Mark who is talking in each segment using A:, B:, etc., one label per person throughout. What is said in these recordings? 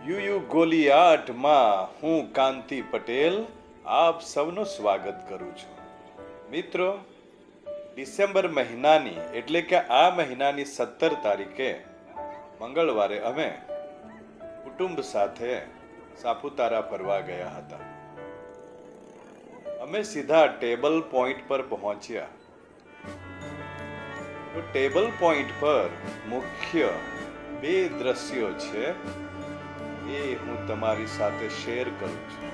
A: યુયુ ગોલિયાટમાં હું કાંતિ પટેલ આપ સૌનું સ્વાગત કરું છું. મિત્રો, ડિસેમ્બર મહિનાની એટલે કે આ મહિનાની 17 તારીખે મંગળવારે અમે કુટુંબ સાથે સાપુતારા ફરવા ગયા હતા. અમે સીધા ટેબલ પોઈન્ટ પર પહોંચ્યા. તો ટેબલ પોઈન્ટ પર મુખ્ય બે દ્રશ્યો છે, એ હું તમારી સાથે શેર કરું છું.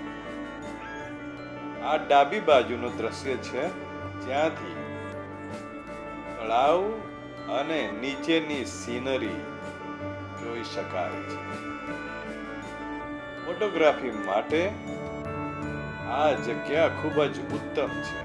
A: આ ડાબી બાજુનું દ્રશ્ય છે, જ્યાંથી તળાવ અને નીચેની સીનરી જોઈ શકાય છે. ફોટોગ્રાફી માટે આ જગ્યા ખૂબ જ ઉત્તમ છે.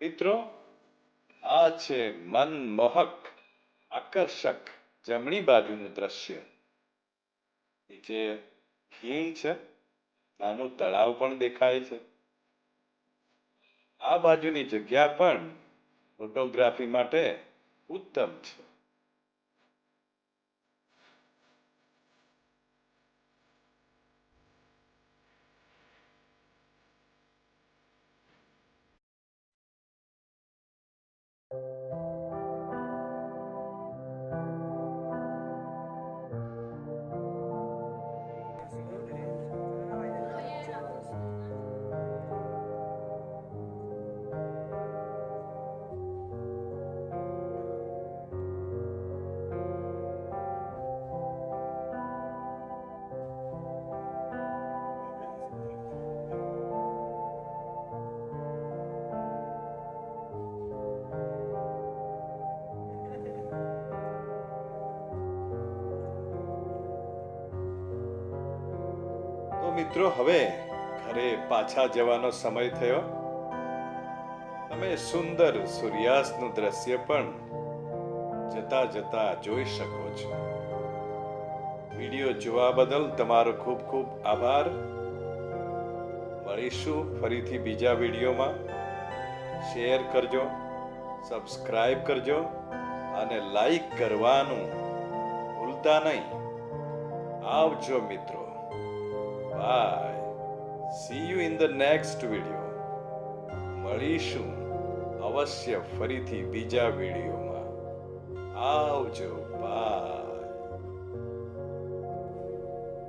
A: મિત્રો, આ છે મનમોહક આકર્ષક જમણી બાજુનું દ્રશ્ય. નીચે ખીણ છે, નાનું તળાવ પણ દેખાય છે. આ બાજુની જગ્યા પણ ફોટોગ્રાફી માટે ઉત્તમ છે. તો મિત્રો, હવે ઘરે પાછા જવાનો સમય થયો. તમે સુંદર સૂર્યાસ્તનું દ્રશ્ય પણ જતા જતા જોઈ શકો છો. વિડીયો જોવા બદલ તમારો ખૂબ ખૂબ આભાર. મળીશું ફરીથી બીજા વિડીયોમાં. શેર કરજો, સબસ્ક્રાઇબ કરજો અને લાઈક કરવાનું ભૂલતા નહીં. આવજો મિત્રો. Bye. See you in the next video. મળીશું અવશ્ય ફરીથી બીજા વિડીયોમાં. આવજો. બાય.